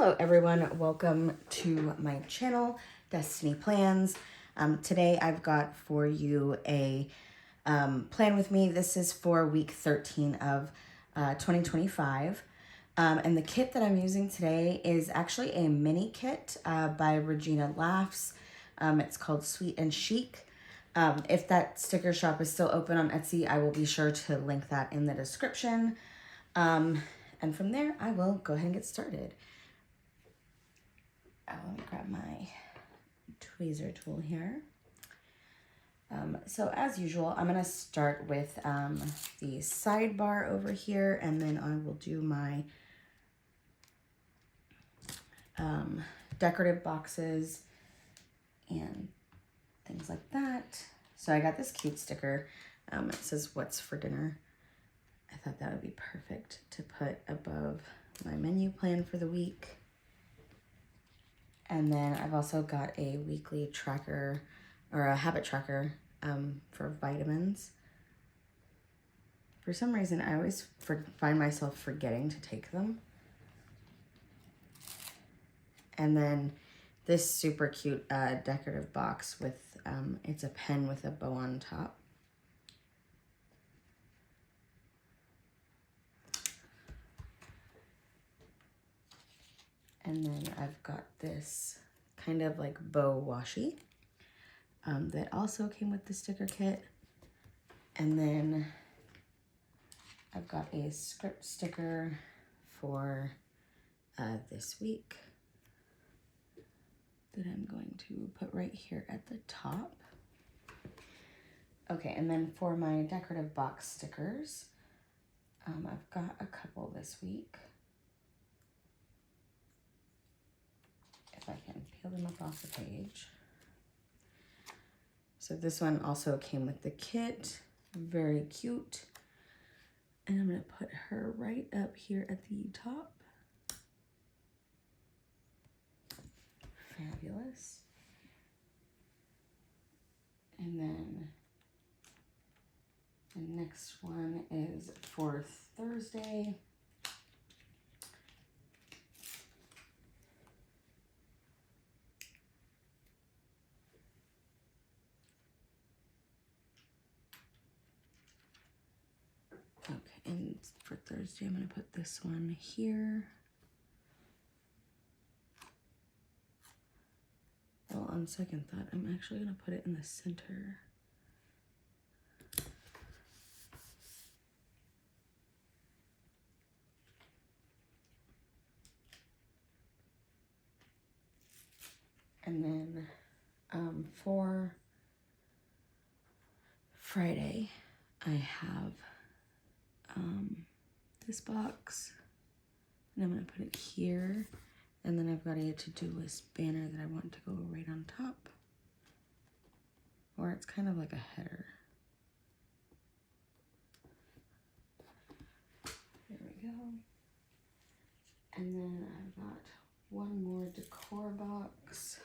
Hello everyone, welcome to my channel, Destiny Plans. Today I've got for you a plan with me. This is for week 13 of 2025. And the kit that I'm using today is actually a mini kit by Regina Laughs. It's called Sweet and Chic. If that sticker shop is still open on Etsy, I will be sure to link that in the description. And from there, I will go ahead and get started. Let me grab my tweezer tool here. So as usual, I'm going to start with the sidebar over here, and then I will do my decorative boxes and things like that. So I got this cute sticker. It says, "What's for dinner?" I thought that would be perfect to put above my menu plan for the week. And then I've also got a weekly tracker or a habit tracker for vitamins. For some reason, I always find myself forgetting to take them. And then this super cute decorative box with, it's a pen with a bow on top. And then I've got this kind of like bow washi that also came with the sticker kit. And then I've got a script sticker for this week that I'm going to put right here at the top. Okay, and then for my decorative box stickers, I've got a couple this week. If I can peel them up off the page. So this one also came with the kit, very cute. And I'm gonna put her right up here at the top. Fabulous. And then the next one is for Thursday. Okay, and for Thursday, I'm gonna put this one here. Well, on second thought, I'm actually gonna put it in the center. And then for Friday, I have this box, and I'm going to put it here, and then I've got a to-do list banner that I want to go right on top, or it's kind of like a header. There we go. And then I've got one more decor box,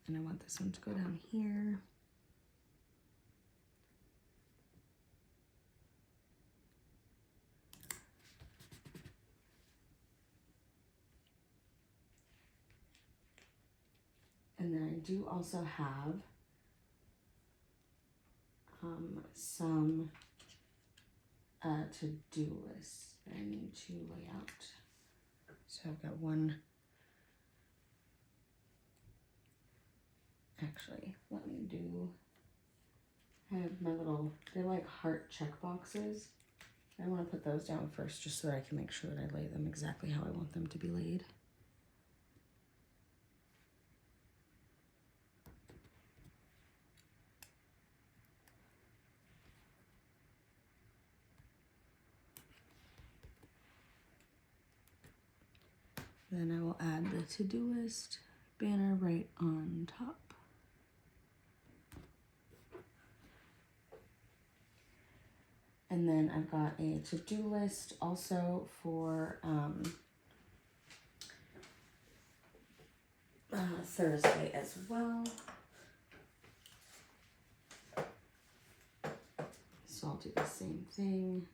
and I want this one to go down here. And then I do also have some to-do lists that I need to lay out. So I've got one. Actually, let me do, I have my little, they're like heart check boxes. I want to put those down first just so that I can make sure that I lay them exactly how I want them to be laid. Then I will add the to-do list banner right on top. And then I've got a to-do list also for Thursday as well. So I'll do the same thing.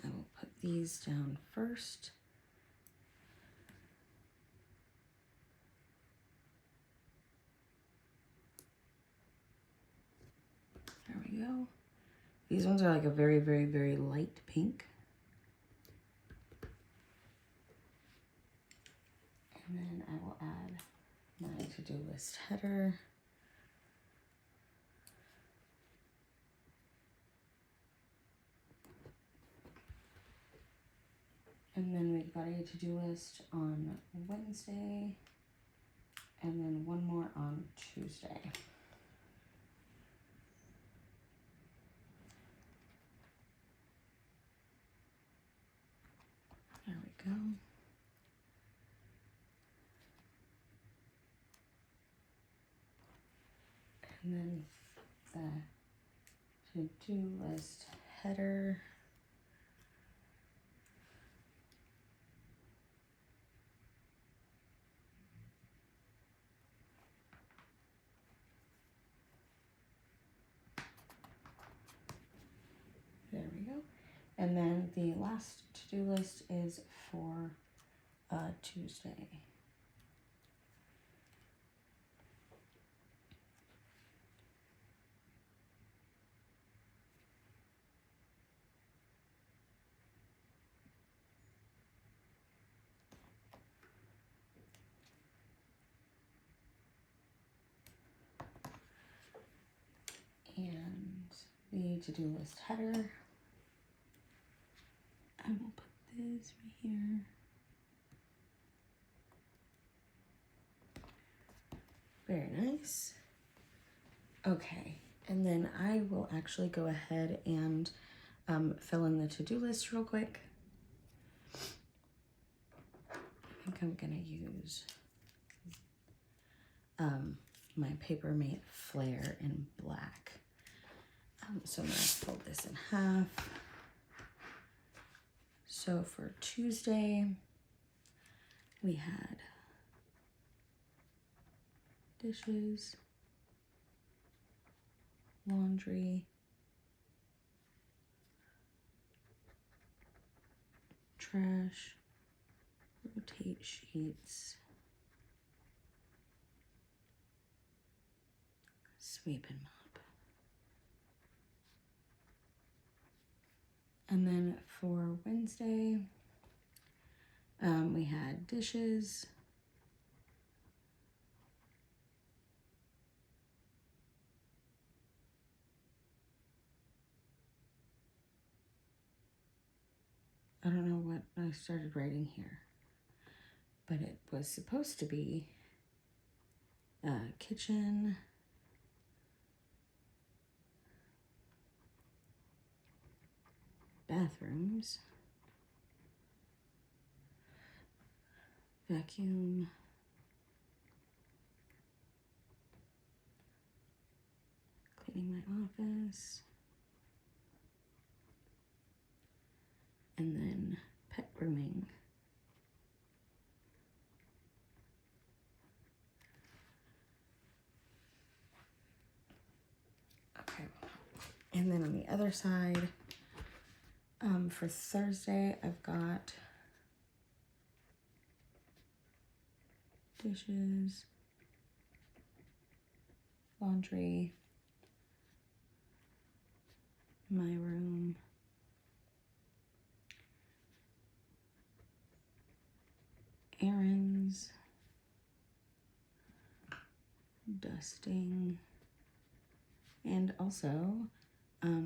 I will put these down first. There we go. These ones are like a very, very, very light pink. And then I will add my to-do list header. And then we've got a to-do list on Wednesday, and then one more on Tuesday. There we go. And then the to-do list header. There we go. And then the last to-do list is for Tuesday. And the to-do list header, I will put this right here. Very nice. Okay, and then I will actually go ahead and fill in the to-do list real quick. I think I'm gonna use my Paper Mate Flare in black. So I'm gonna fold this in half. So for Tuesday, we had dishes, laundry, trash, rotate sheets, sweep and mop. And then for Wednesday, we had dishes, I don't know what I started writing here, but it was supposed to be kitchen, bathrooms, vacuum, cleaning my office, and then pet grooming. Okay, and then on the other side, for Thursday, I've got dishes, laundry, my room, errands, dusting, and also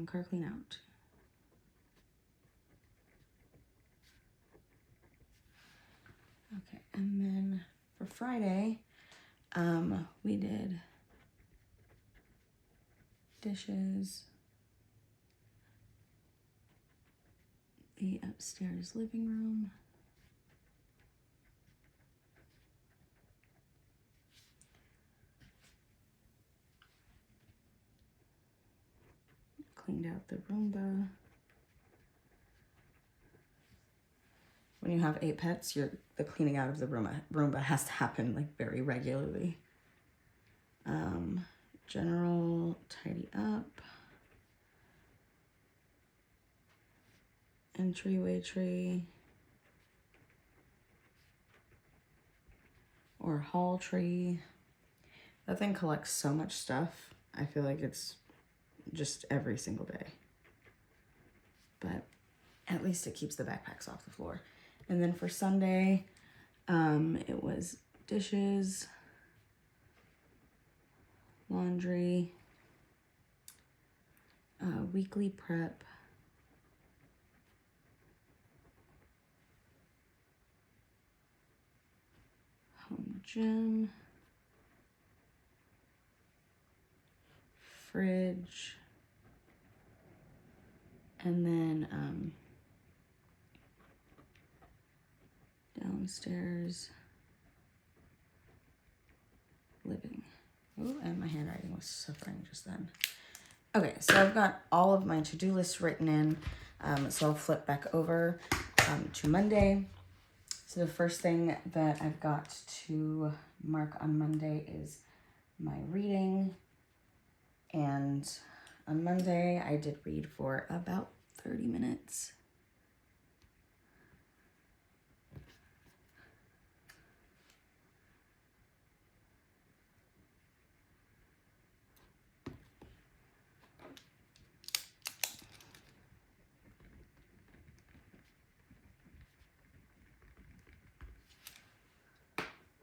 car clean out. Okay, and then for Friday, we did dishes, the upstairs living room, cleaned out the Roomba. When you have 8 pets, the cleaning out of the Roomba has to happen like very regularly. General tidy up. entryway tree or hall tree. That thing collects so much stuff. I feel like it's just every single day. But at least it keeps the backpacks off the floor. And then for Sunday, it was dishes, laundry, weekly prep, home gym, fridge, and then downstairs living. Oh, and my handwriting was suffering just then. Okay, so I've got all of my to-do lists written in, so I'll flip back over to Monday. So the first thing that I've got to mark on Monday is my reading. And on Monday, I did read for about 30 minutes.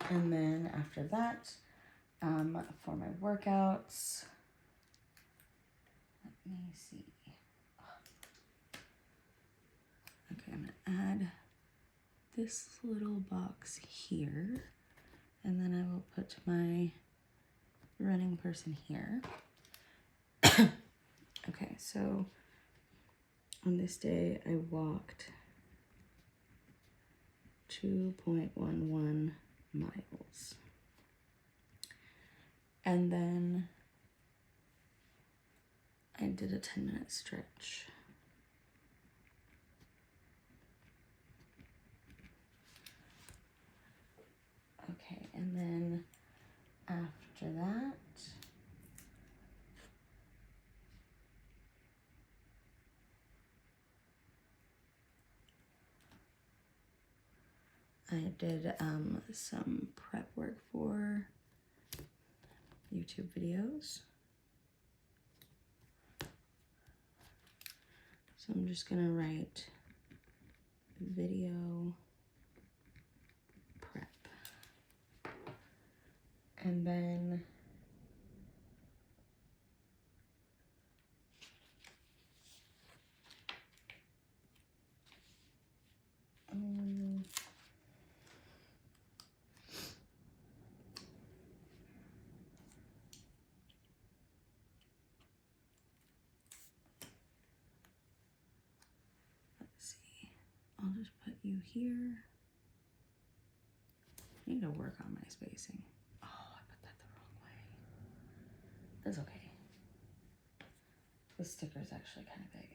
And then after that, for my workouts, let me see. Okay, I'm gonna add this little box here, and then I will put my running person here. Okay, so on this day, I walked 2.11 miles. And then I did a 10-minute stretch. Okay, and then after that, I did some prep work for YouTube videos. So I'm just gonna write video prep. And then let's see, I'll just put you here. I need to work on my spacing. Oh, I put that the wrong way. That's okay. The sticker's actually kind of big.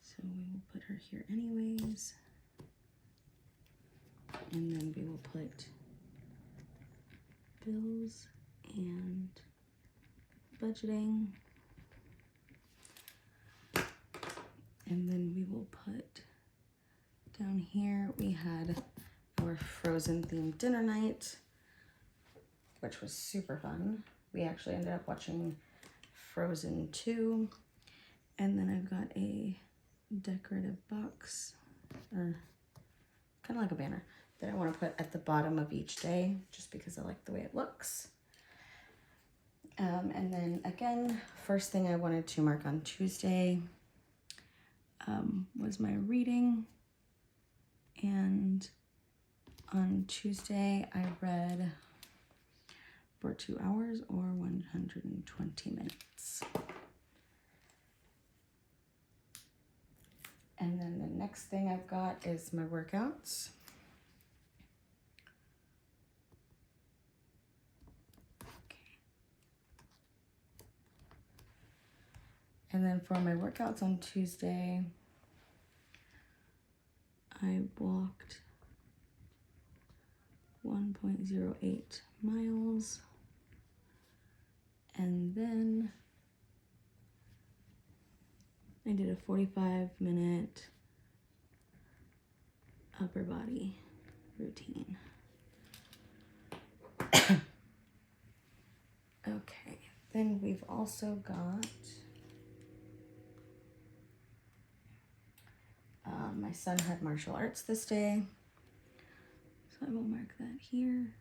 So we will put her here anyways. And then we will put bills and budgeting. And then we will put down here, we had our Frozen themed dinner night, which was super fun. We actually ended up watching Frozen 2. And then I've got a decorative box, or kind of like a banner, that I want to put at the bottom of each day, just because I like the way it looks. And then again, first thing I wanted to mark on Tuesday was my reading. And on Tuesday, I read for 2 hours or 120 minutes. And then the next thing I've got is my workouts. Okay. And then for my workouts on Tuesday, I walked 1.08 miles, and then I did a 45-minute upper body routine. Okay, then we've also got my son had martial arts this day, so I will mark that here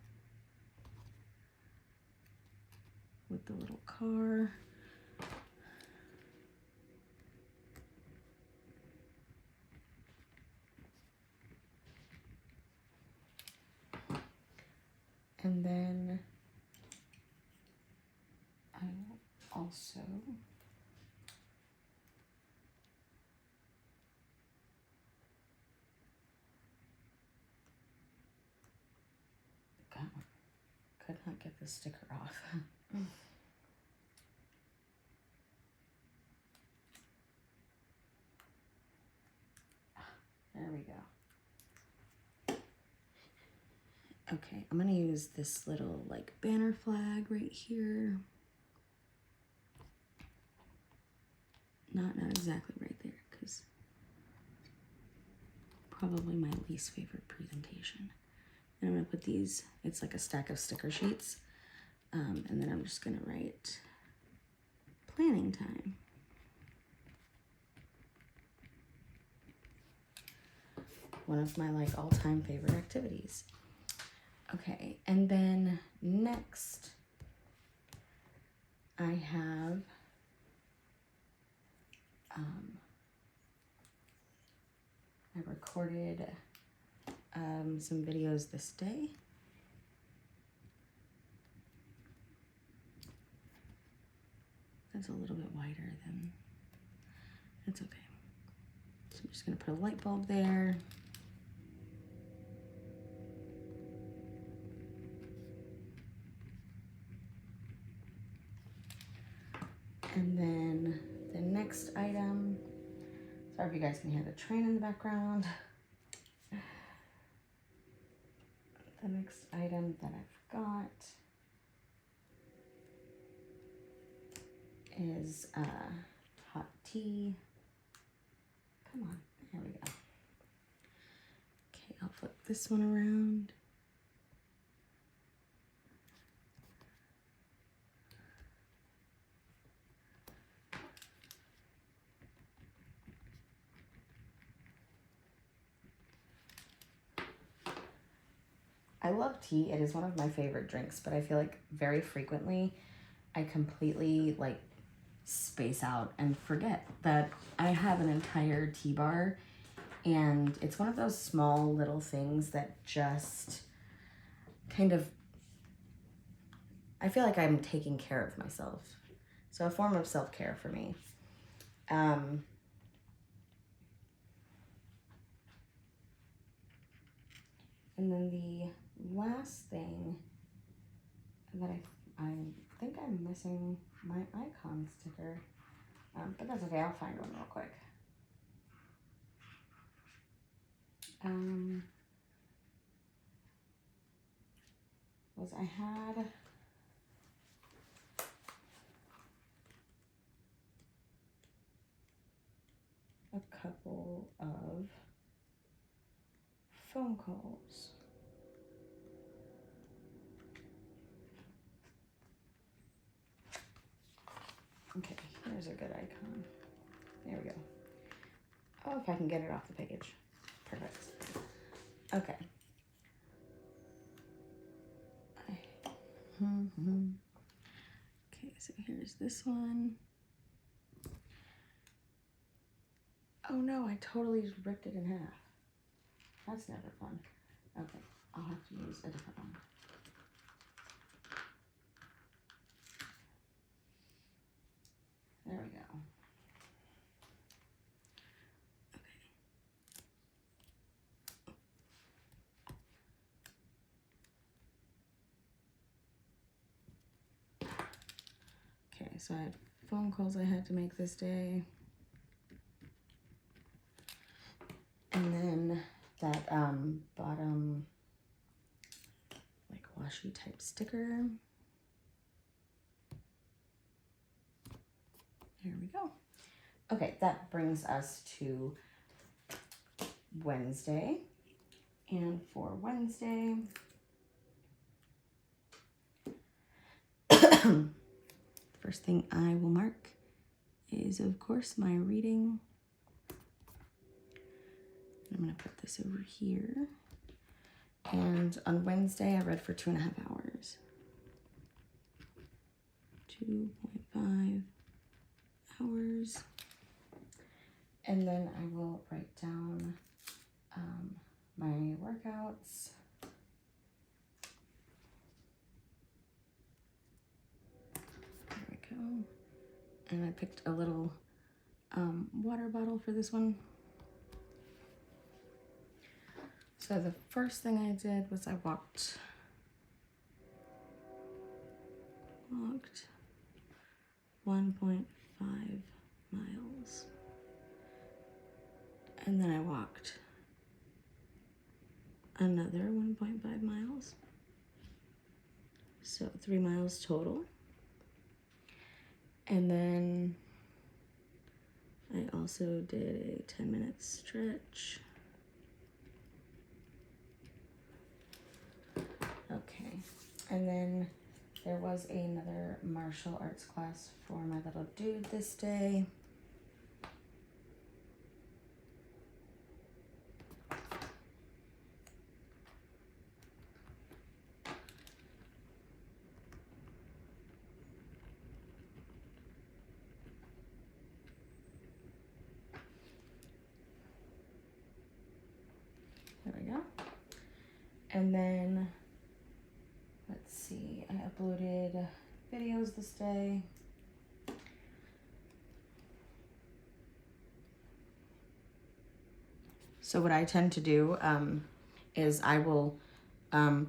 with the little car. And then I will also could not get the sticker off. There we go. Okay, I'm gonna use this little like banner flag right here. Not exactly right there, because probably my least favorite presentation. And I'm gonna put these, it's like a stack of sticker sheets. And then I'm just gonna write planning time. One of my like all-time favorite activities. Okay, and then next I have I recorded some videos this day. That's a little bit wider than, it's okay. So I'm just gonna put a light bulb there. And then the next item, sorry if you guys can hear the train in the background. The next item that I've got is hot tea. Come on, there we go. Okay, I'll flip this one around. I love tea. It is one of my favorite drinks, but I feel like very frequently I completely like space out and forget that I have an entire tea bar, and it's one of those small little things that just kind of, I feel like I'm taking care of myself. So a form of self-care for me. And then the last thing that I think I'm missing my icon sticker, but that's okay, I'll find one real quick. Was I had a couple of phone calls. Okay, here's a good icon. There we go. Oh, if I can get it off the page. Perfect. Okay. Okay, so here's this one. Oh no, I totally just ripped it in half. That's never fun. Okay, I'll have to use a different one. There we go. Okay, so I had phone calls I had to make this day. And then that bottom like washi type sticker. There we go. Okay, that brings us to Wednesday. And for Wednesday, first thing I will mark is, of course, my reading. I'm going to put this over here. And on Wednesday, I read for 2.5 hours. 2.5 hours. And then I will write down my workouts. There we go. And I picked a little water bottle for this one. So the first thing I did was I walked 1.5 miles. And then I walked another 1.5 miles. So 3 miles total. And then I also did a 10-minute stretch. Okay, and then there was another martial arts class for my little dude this day. There we go. And then, let's see, I uploaded videos this day. So what I tend to do is I will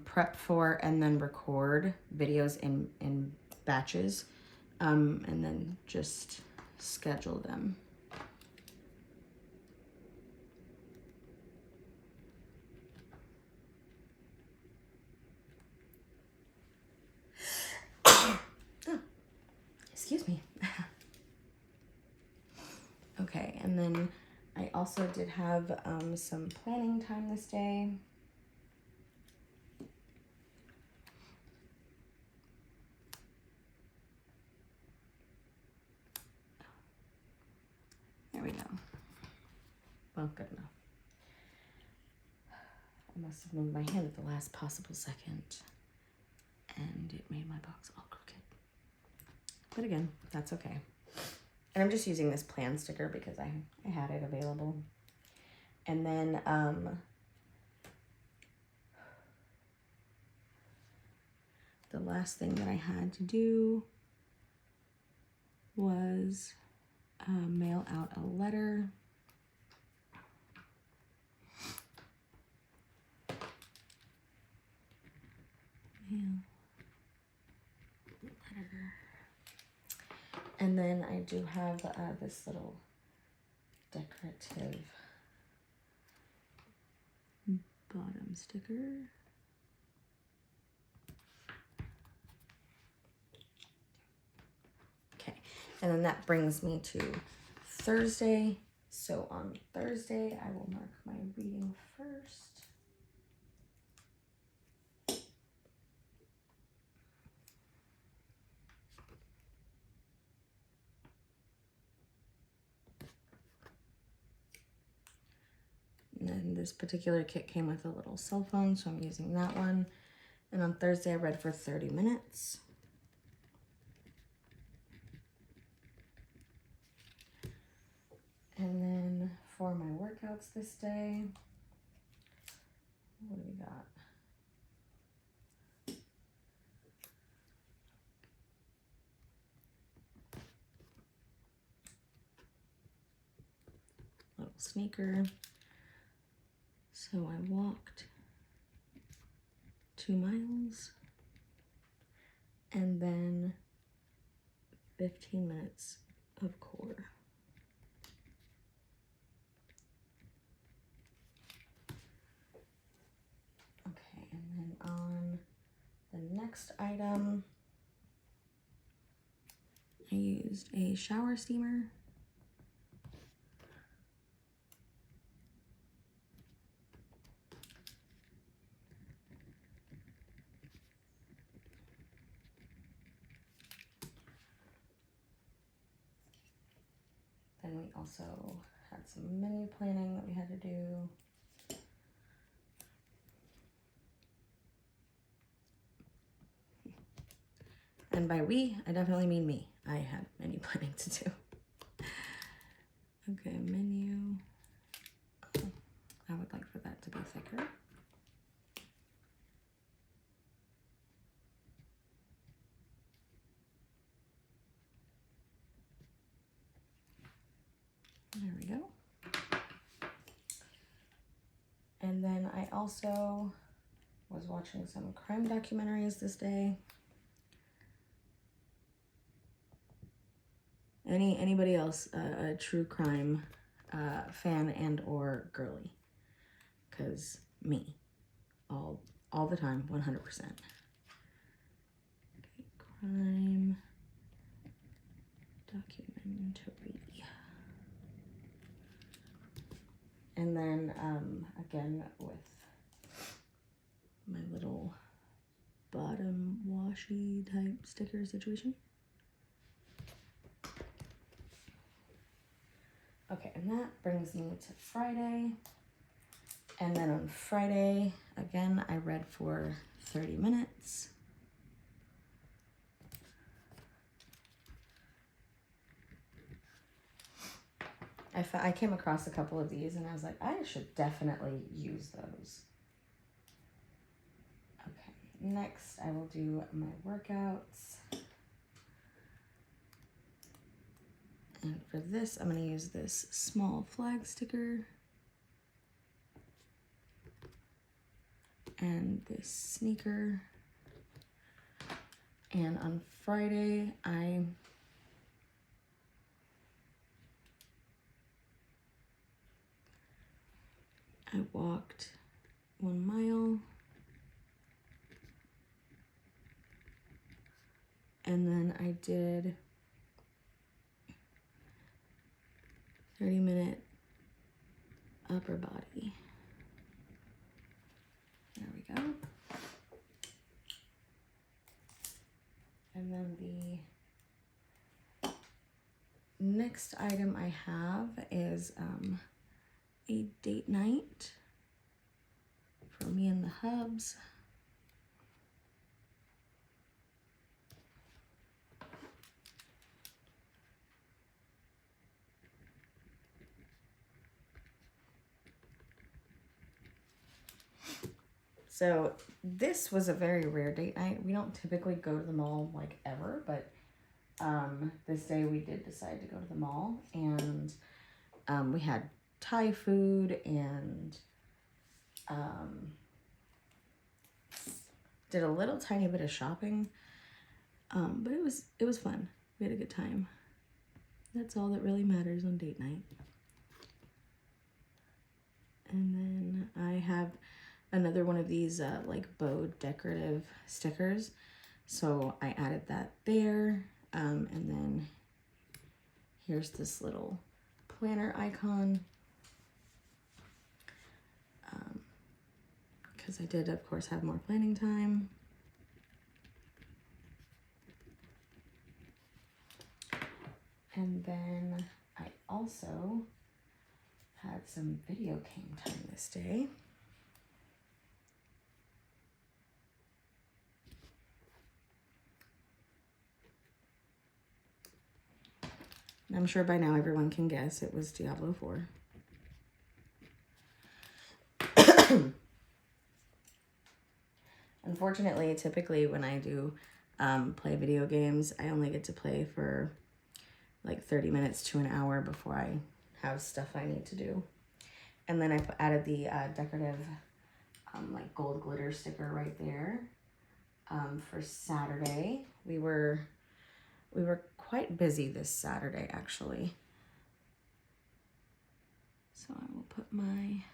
prep for and then record videos in batches and then just schedule them. Excuse me. Okay, and then I also did have some planning time this day. There we go. Well, good enough. I must have moved my hand at the last possible second, and it made my box all crooked. But again, that's okay. And I'm just using this plan sticker because I had it available. And then the last thing that I had to do was mail out a letter. Letter. And then I do have this little decorative bottom sticker. Okay, and then that brings me to Thursday. So on Thursday, I will mark my reading first. And then this particular kit came with a little cell phone, so I'm using that one. And on Thursday, I read for 30 minutes. And then for my workouts this day, what do we got? Little sneaker. So I walked 2 miles and then 15 minutes of core. Okay, and then on the next item, I used a shower steamer we also had some menu planning that we had to do. And by we, I definitely mean me. I had menu planning to do. Okay, menu. Oh, I would like for that to be thicker. There we go. And then I also was watching some crime documentaries this day. Anybody else a true crime fan and or girly? Because me, all the time, 100%. Okay, crime documentary. And then again with my little bottom washi type sticker situation. Okay, and that brings me to Friday. And then on Friday, again, I read for 30 minutes. I came across a couple of these and I was like, I should definitely use those. Okay, next I will do my workouts. And for this, I'm going to use this small flag sticker. And this sneaker. And on Friday, I walked 1 mile. And then I did 30-minute upper body. There we go. And then the next item I have is a date night for me and the hubs. So this was a very rare date night. We don't typically go to the mall like ever, but this day we did decide to go to the mall, and we had Thai food and did a little tiny bit of shopping, but it was fun. We had a good time. That's all that really matters on date night. And then I have another one of these like bow decorative stickers, so I added that there. And then here's this little planner icon, because I did of course have more planning time. And then I also had some video game time this day. And I'm sure by now everyone can guess it was Diablo 4. Unfortunately, typically when I do play video games, I only get to play for like 30 minutes to an hour before I have stuff I need to do. And then I added the decorative like gold glitter sticker right there. For Saturday, we were quite busy this Saturday actually. So I will put my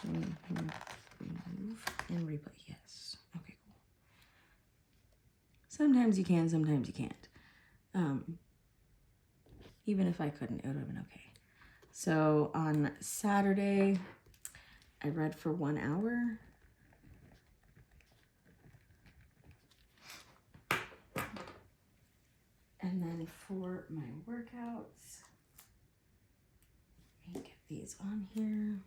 remove and re-put. Yes. Okay, cool. Sometimes you can, sometimes you can't. Even if I couldn't, it would have been okay. So on Saturday, I read for 1 hour. And then for my workouts, let me get these on here.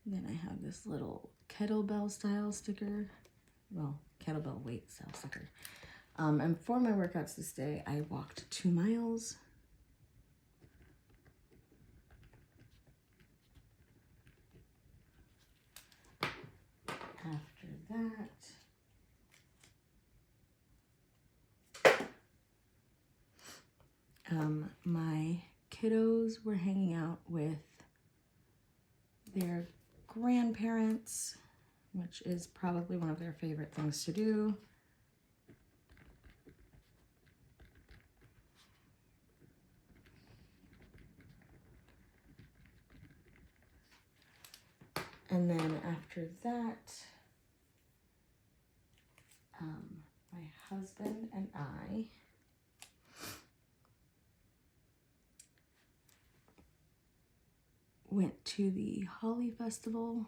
Then I have this little kettlebell style sticker. Well, kettlebell weight style sticker. And for my workouts this day, I walked 2 miles. After that, my kiddos were hanging out with their grandparents, which is probably one of their favorite things to do. And then after that, my husband and I went to the Holly Festival.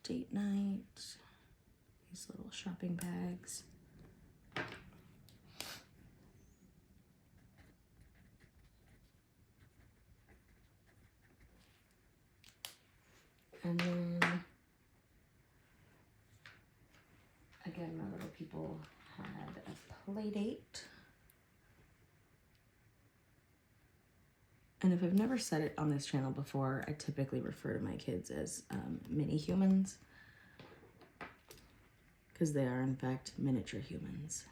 Date night, these little shopping bags. And then, again, my little people had a play date. And if I've never said it on this channel before, I typically refer to my kids as mini humans, because they are in fact miniature humans.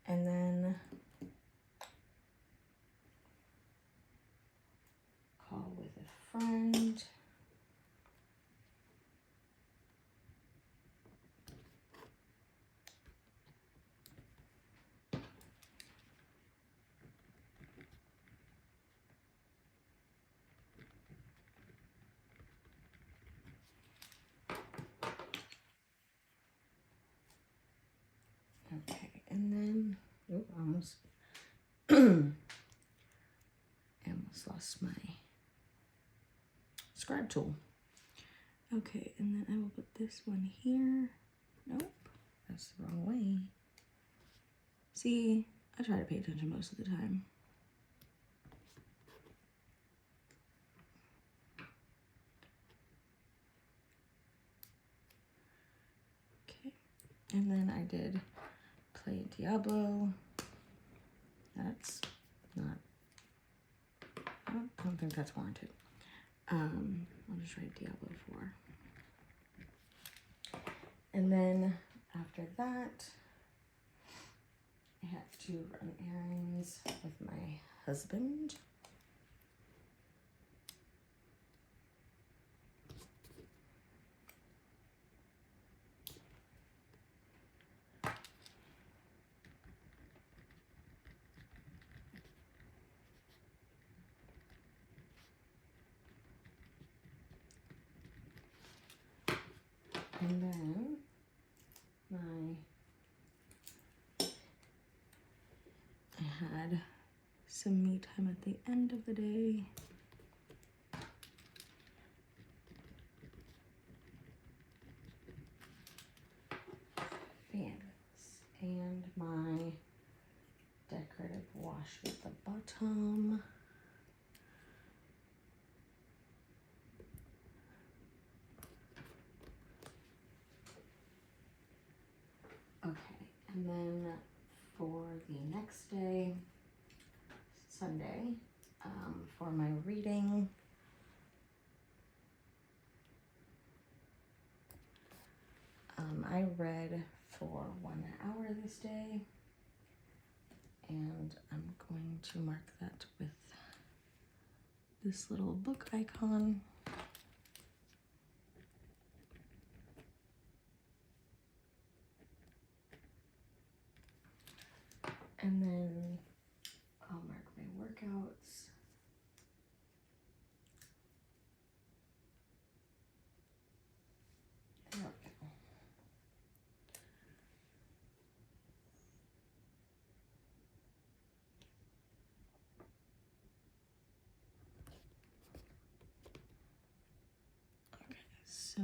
And then call with a friend. Okay, and then, oh, almost lost my scribe tool. Okay, and then I will put this one here. Nope, that's the wrong way. See, I try to pay attention most of the time. Okay, and then I did play Diablo. That's not, I don't think that's warranted. I'll just write Diablo 4. And then after that, I had to run errands with my husband. And then I had some me time at the end of the day. And my decorative wash with the bottom. Okay, and then for the next day, Sunday, for my reading, I read for 1 hour this day, And I'm going to mark that with this little book icon. And then I'll mark my workouts. There we go. Okay, so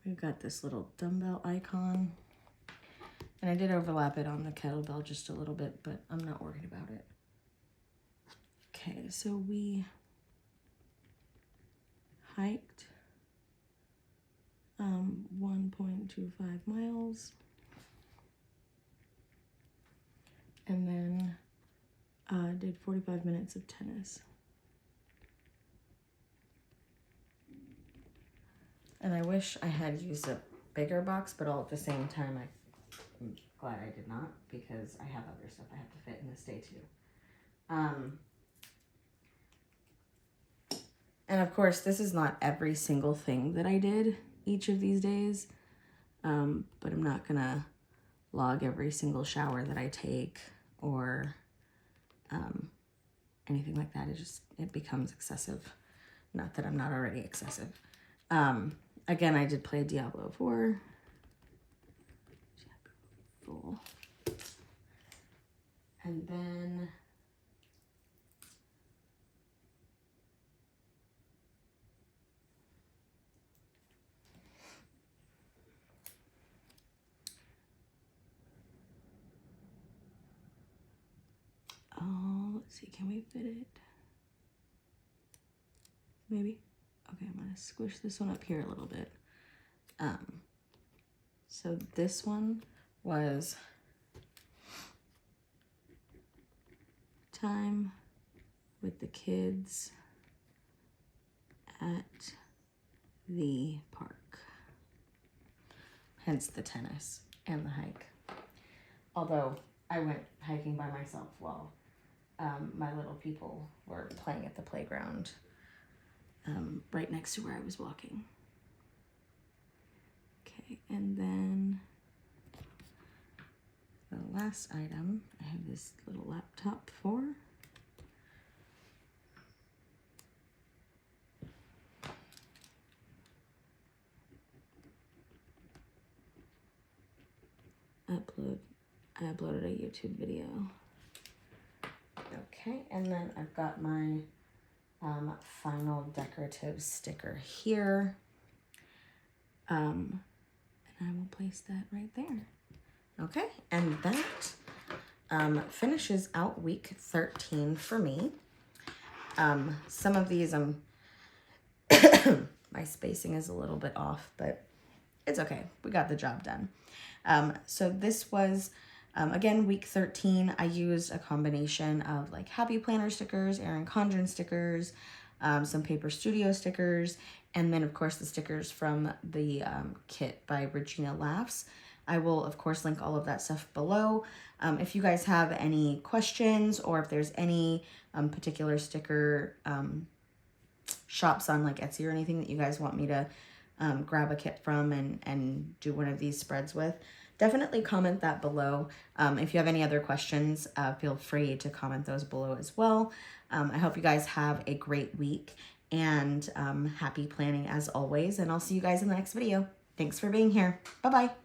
we've got this little dumbbell icon. And I did overlap it on the kettlebell just a little bit, but I'm not worried about it. Okay, so we hiked 1.25 miles. And then did 45 minutes of tennis. And I wish I had used a bigger box, but all at the same time, I'm glad I did not, because I have other stuff I have to fit in this day too. And of course, this is not every single thing that I did each of these days, but I'm not gonna log every single shower that I take or anything like that. It becomes excessive. Not that I'm not already excessive. Again, I did play Diablo 4. Full. And then let's see, can we fit it? Maybe. Okay, I'm gonna squish this one up here a little bit. So this one was time with the kids at the park. Hence the tennis and the hike. Although I went hiking by myself while my little people were playing at the playground right next to where I was walking. Okay, and then the last item I have this little laptop for. I uploaded a YouTube video. Okay, and then I've got my final decorative sticker here. And I will place that right there. Okay, and that finishes out week 13 for me. Some of these my spacing is a little bit off, but it's okay. We got the job done. So this was, again, week 13. I used a combination of like Happy Planner stickers, Erin Condren stickers, some Paper Studio stickers, and then of course the stickers from the kit by Regina Laughs. I will of course link all of that stuff below. If you guys have any questions, or if there's any particular sticker shops on like Etsy or anything that you guys want me to grab a kit from and do one of these spreads with, definitely comment that below. If you have any other questions, feel free to comment those below as well. I hope you guys have a great week, and happy planning as always, and I'll see you guys in the next video. Thanks for being here. Bye-bye.